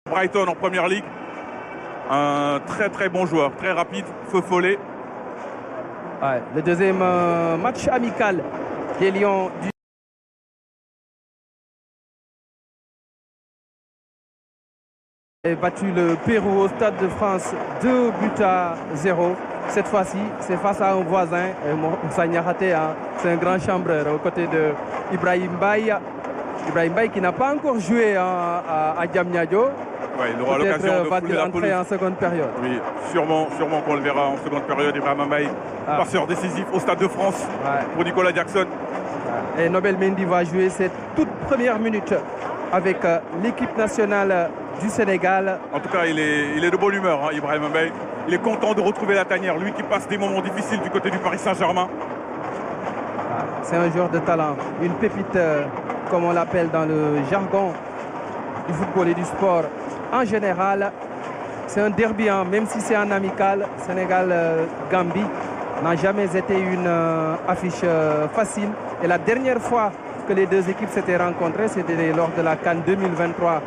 Brighton en première ligue. Un très très bon joueur, très rapide, feu follet. Ouais, le deuxième match amical des Lions du a battu le Pérou au Stade de France 2-0. Cette fois-ci, c'est face à un voisin, Moussa Niakhaté, hein. C'est un grand chambreur aux côtés de Ibrahim Baye. Ibrahim Baye qui n'a pas encore joué à Diamniadio. Ouais, il aura l'occasion de fouler la pelouse en seconde période. Oui, sûrement qu'on le verra en seconde période. Ibrahim Baye, passeur décisif au Stade de France pour Nicolas Jackson. Et Nobel Mendy va jouer cette toute première minute avec l'équipe nationale du Sénégal. En tout cas, il est de bonne humeur, hein, Ibrahim Baye. Il est content de retrouver la tanière, lui qui passe des moments difficiles du côté du Paris Saint-Germain. C'est un joueur de talent, une pépite, comme on l'appelle dans le jargon du football et du sport. En général, c'est un derby, hein, même si c'est un amical. Sénégal-Gambie n'a jamais été une affiche facile. Et la dernière fois que les deux équipes s'étaient rencontrées, c'était lors de la CAN 2023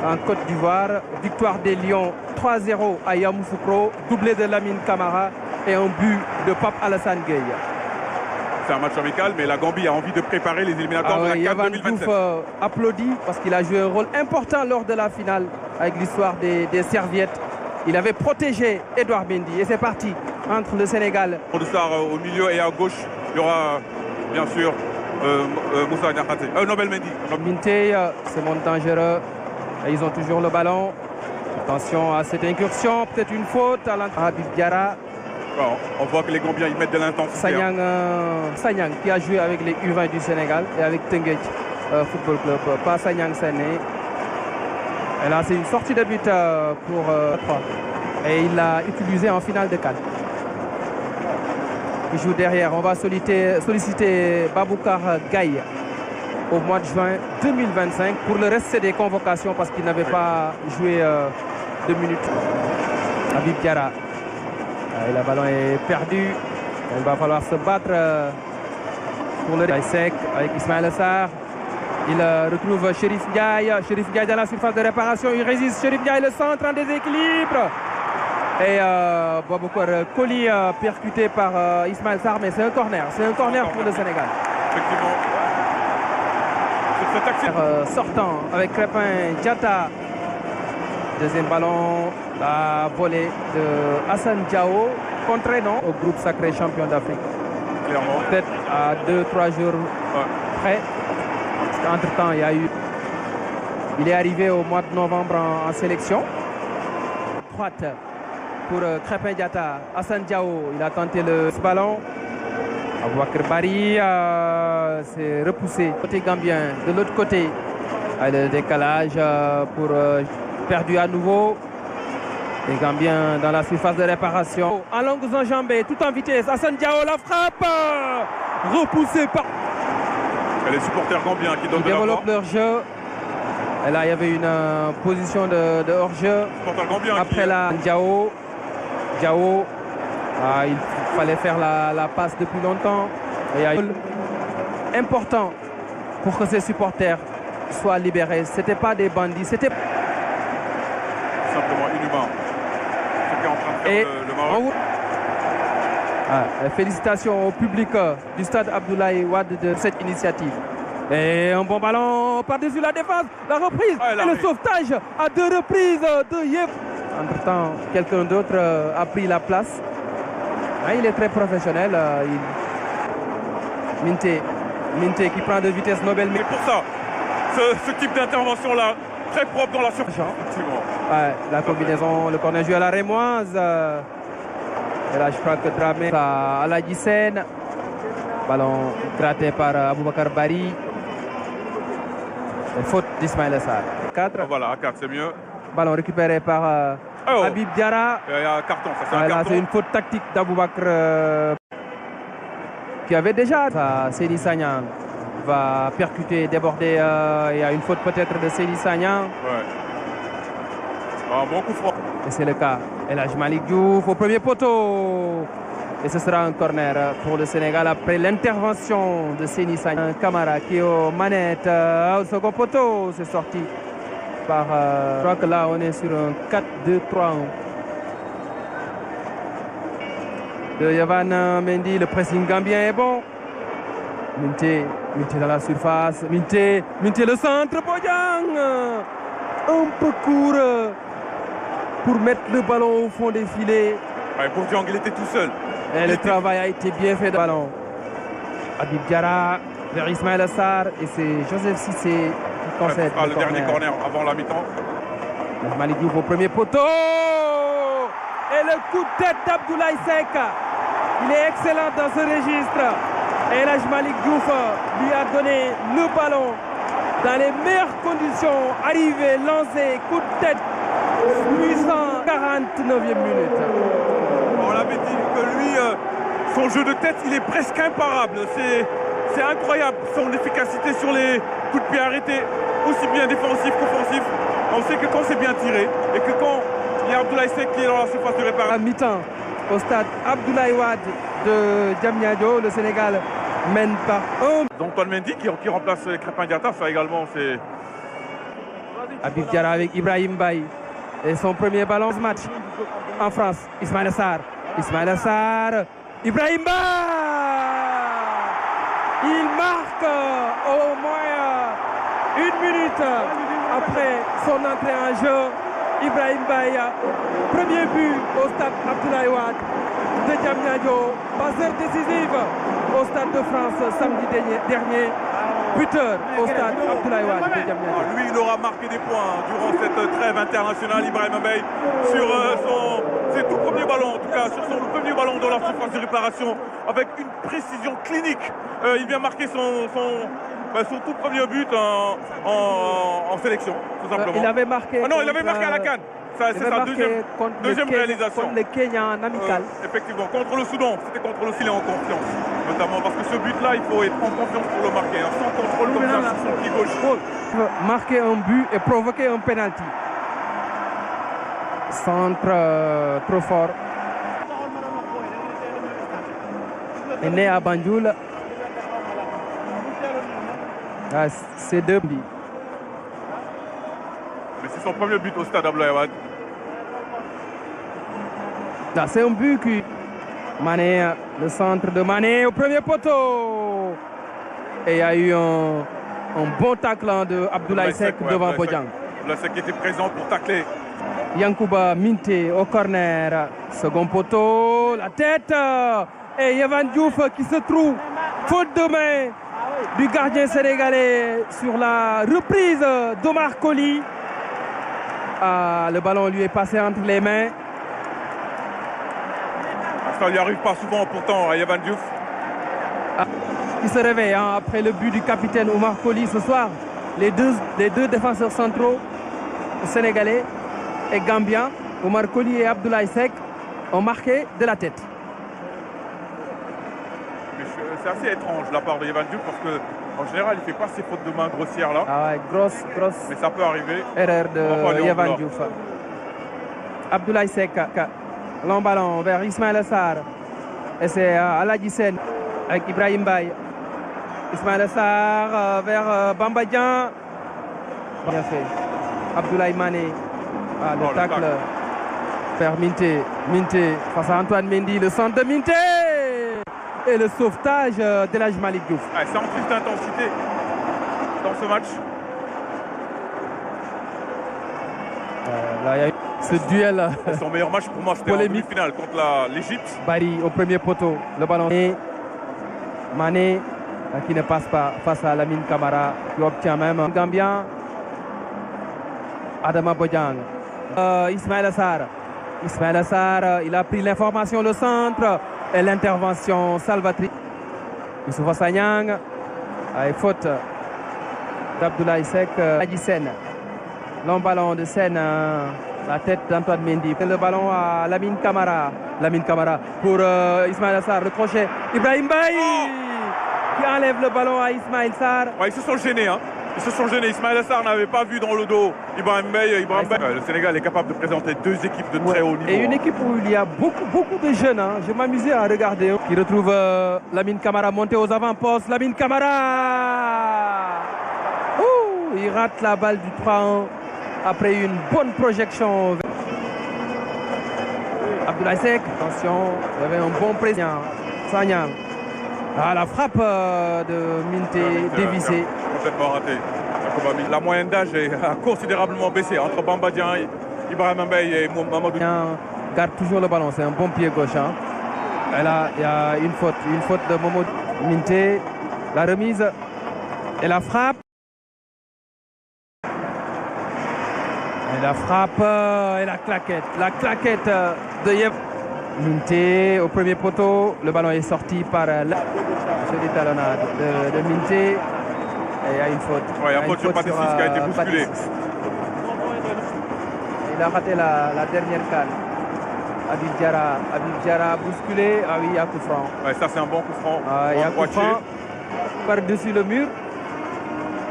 en Côte d'Ivoire. Victoire des Lions 3-0 à Yamoussoukro, doublé de Lamine Camara et un but de Pape Alassane Gueye. C'est un match amical, mais la Gambie a envie de préparer les éliminatoires de la CAN Yavan 2027. Diouf applaudit parce qu'il a joué un rôle important lors de la finale avec l'histoire des serviettes. Il avait protégé Edouard Mendy et c'est parti entre le Sénégal. Au milieu et à gauche, il y aura bien sûr Moussa Niakhaté, Nobel Mendy. Minté se montre dangereux et ils ont toujours le ballon. Attention à cette incursion, peut-être une faute à Habib Diarra. Bon, on voit que les Gambiens ils mettent de l'intensité. Sanyang qui a joué avec les U20 du Sénégal et avec Tenguet Football Club. Pas Sanyang Sané. Et là c'est une sortie de but pour 3. Et il l'a utilisé en finale de CAN. Il joue derrière. On va solliciter Baboucar Gaye au mois de juin 2025. Pour le reste, c'est des convocations parce qu'il n'avait pas joué 2 minutes. Habib Diarra. Et le ballon est perdu. Il va falloir se battre pour le sec avec Ismaël Sarr. Il retrouve Chérif Ndiaye. Chérif Ndiaye dans la surface de réparation. Il résiste. Chérif Ndiaye, le centre en déséquilibre. Et Baboucar Koli percuté par Ismaël Sarr. Mais c'est un corner. C'est un corner pour le Sénégal. Effectivement. Sortant avec Crépin Diatta. Deuxième ballon, la volée de Hassan Diao. Contré non au groupe sacré champion d'Afrique. Clairement. Peut-être à 2-3 jours près. Parce qu'entre-temps, il est arrivé au mois de novembre en sélection. Droite pour Crépin Diatta. Hassan Diao, il a tenté le ballon. Aboubakar Bari s'est repoussé côté gambien. De l'autre côté, le décalage pour perdu à nouveau. Les Gambiens dans la surface de réparation. En longues enjambées, tout en vitesse. Hassan Diao, la frappe repoussée par... Et les supporters gambiens qui développent leur jeu. Et là, il y avait une position de hors-jeu. Après la Diao. Il fallait faire la passe depuis longtemps. Et important pour que ces supporters soient libérés. Ce n'était pas des bandits, c'était simplement inhumain. Ce qui est en train de faire le Maroc. Félicitations au public du stade Abdoulaye Wade de cette initiative. Et un bon ballon par-dessus la défense. La reprise et le sauvetage à 2 reprises de Yef. Entre-temps, quelqu'un d'autre a pris la place. Il est très professionnel. Minté qui prend de vitesse Nobel. C'est pour ça, ce type d'intervention-là, très propre dans la surface. La combinaison, le corner joué à la Rémoise. Et là, je crois que Dramé à la Gissène. Ballon gratté par Aboubacar Bari. Faute d'Ismaël Sarr. 4. Voilà, à 4, c'est mieux. Ballon récupéré par Habib Diarra. Il y a un carton, ça c'est un carton. C'est une faute tactique d'Aboubacar qui avait déjà. Seni Sagnan va percuter, déborder. Il y a une faute peut-être de Seni Sagnan. Un bon coup franc. Et c'est le cas. Et là, Malik Diouf au premier poteau. Et ce sera un corner pour le Sénégal après l'intervention de Seni Sagnan. Camara qui est aux manettes. Au second poteau, c'est sorti. Je crois que là, on est sur un 4-2-3-1. De Yavan Mendy, le pressing gambien est bon. Minté dans la surface. Minté le centre. Bojang un peu court pour mettre le ballon au fond des filets. Ouais, Bojang, il était tout seul. Et le travail a été bien fait de ballon. Habib Diarra vers Ismaïla Sarr et c'est Joseph Cissé qui concède le dernier corner avant la mi-temps. Malick Diouf au premier poteau. Et le coup de tête d'Abdoulaye Seck. Il est excellent dans ce registre. Et là, Malick Diouf lui a donné le ballon dans les meilleures conditions. Arrivé, lancé, coup de tête, puissant, 49e minute. On l'avait dit que lui, son jeu de tête, il est presque imparable. C'est incroyable son efficacité sur les coups de pied arrêtés, aussi bien défensifs qu'offensifs. On sait que quand c'est bien tiré et que quand il y a Abdoulaye Seck qui est dans la surface de réparation. À mi-temps, au stade Abdoulaye Wade de Diamniadio, le Sénégal mène par 1. Antoine Mendy qui remplace Crépin Diatta, ça également c'est... Habib Diarra avec Ibrahim Baye et son premier ballon ce match en France. Ismaïla Sarr, Ibrahim Baye. Il marque au moins 1 minute après son entrée en jeu. Ibrahim Baye, premier but au stade Abdoulaye Wade de Diamniadio, passeur décisif au stade de France samedi dernier, buteur au stade Abdoulaye Wade de Diamniadio. Lui, il aura marqué des points durant cette trêve internationale, Ibrahim Baye, sur ses tout premiers ballons, en tout cas sur son premier ballon dans la surface de réparation, avec une précision clinique. Il vient marquer son tout premier but en sélection, tout simplement. Il avait marqué. Ah non, il avait marqué à la CAN. C'est sa deuxième réalisation. Contre le Kenya en amical. Effectivement, contre le Soudan, c'était contre le Chili en confiance. Notamment parce que ce but-là, il faut être en confiance pour le marquer. Sans contrôle comme ça sur son pied gauche. Marquer un but et provoquer un penalty. Centre trop fort. est né à Banjul. Ah, c'est deux buts. Mais c'est son premier but au stade Abdoulaye Wade. C'est un but qui... Mané, le centre de Mané au premier poteau. Et il y a eu un bon tacle de Abdoulaye Seck devant Bojang. Abdoulaye Seck était présent pour tacler. Yankouba Minté au corner. Second poteau, la tête. Et Yavan Diouf qui se trouve faute de main du gardien sénégalais sur la reprise d'Omar Colley. Le ballon lui est passé entre les mains. Ça lui arrive pas souvent pourtant à Yavan Diouf. Il se réveille après le but du capitaine Omar Colley ce soir. Les deux défenseurs centraux sénégalais et gambiens, Omar Colley et Abdoulaye Seck, ont marqué de la tête. C'est assez étrange de la part de Yavan Diouf parce qu'en général il ne fait pas ces fautes de main grossières là. Ah ouais, grosse. Mais ça peut arriver. Erreur de Yavan Diouf. Abdoulaye Seck, long ballon vers Ismaïla Sarr. Et c'est Aladji Sène avec Ibrahim Baye. Ismaïla Sarr vers Bamba Dieng. Bien fait. Abdoulaye Mané. Le tacle vers Minté face à Antoine Mendy. Le centre de Minté. Et le sauvetage d'Elhadji Malick Diouf. C'est en plus d'intensité dans ce match. Là, il y a eu ce duel. Son meilleur match pour moi, c'était en demi-finale contre l'Égypte. Barry au premier poteau. Le ballon. Et Mané qui ne passe pas face à Lamine Camara qui obtient même un Gambien. Adama Bojang. Ismaïla Sarr, il a pris l'information, le centre et l'intervention salvatrice. Youssoupha Sagnang. Et faute d'Abdoulaye Seck. Aladji Sène. Long ballon de Sène. La tête d'Antoine Mendy. Le ballon à Lamine Camara. Pour Ismaïla Sarr. Le crochet. Ibrahim Baye qui enlève le ballon à Ismaïla Sarr. Ils se sont gênés. Ils se sont gênés. Ismaïla Sarr n'avait pas vu dans le dos Ibrahim Baye. Le Sénégal est capable de présenter deux équipes de très haut niveau. Et une équipe où il y a beaucoup de jeunes. Je m'amusais à regarder. Qui retrouve Lamine Camara monté aux avant-postes. Lamine Camara. Il rate la balle du 3-1. après une bonne projection. Abdoulaye Seck, attention, il y avait un bon président. Sanyang. Ah, la frappe de Minté dévissée. Complètement raté. La moyenne d'âge a considérablement baissé entre Bamba Dieng, Ibrahima Mbaye et Mamadou. Garde toujours le ballon, c'est un bon pied gauche. Hein. Et là, il y a une faute de Mamadou Minté. La remise et la frappe. Et la frappe et la claquette. La claquette de Yev. Minté au premier poteau. Le ballon est sorti par l'étalonnade de Minté. Et il y a une faute. Ouais, il y a une faute sur Patrice qui a été bousculé. Il a raté la dernière canne. Habib Diarra bousculé. Ah oui, il y a coup franc. Ouais, ça c'est un bon coup franc. Il y a coup franc par-dessus le mur.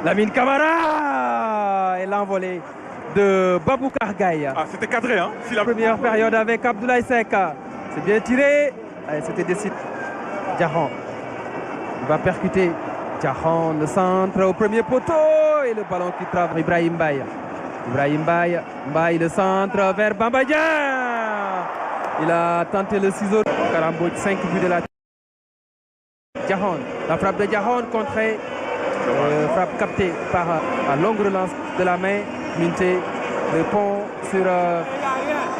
Lamine Camara et l'envolée de Baboucar Gaye. Ah, c'était cadré, hein. Si la première période avec Abdoulaye Seck. C'est bien tiré. C'était décidé. Diarra. Il va percuter. Diarra, le centre au premier poteau. Et le ballon qui travaille. Ibrahim Mbaye. Mbaye, le centre vers Bamba Dieng. Il a tenté le ciseau. Karambo, 5 buts de la Diarra. La frappe de Diarra contrée. Frappe captée par la longue relance de la main. Minté répond sur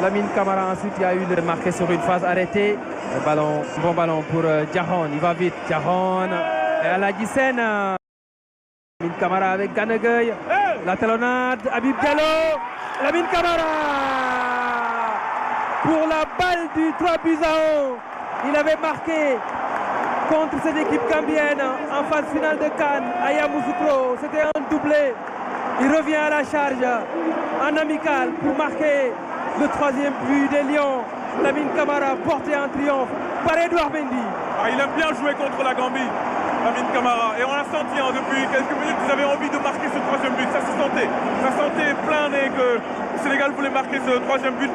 Lamine Camara. Ensuite, il y a eu le marqué sur une phase arrêtée. Le ballon, bon ballon pour Diarra. Il va vite. Diarra et à la Guissène. Lamine Camara avec Ganegueil. La talonnade. Habib Diallo. Lamine Camara. Pour la balle du 3-1. Il avait marqué contre cette équipe gambienne en phase finale de Cannes à Yamoussoukro. C'était un doublé. Il revient à la charge en amical pour marquer le 3e but des Lions. Lamine Camara porté en triomphe par Edouard Mendy. Ah, il aime bien jouer contre la Gambie, Lamine Camara. Et on l'a senti depuis quelques minutes qu'ils avaient envie de marquer ce 3e but. Ça se sentait plein et que le Sénégal voulait marquer ce 3e but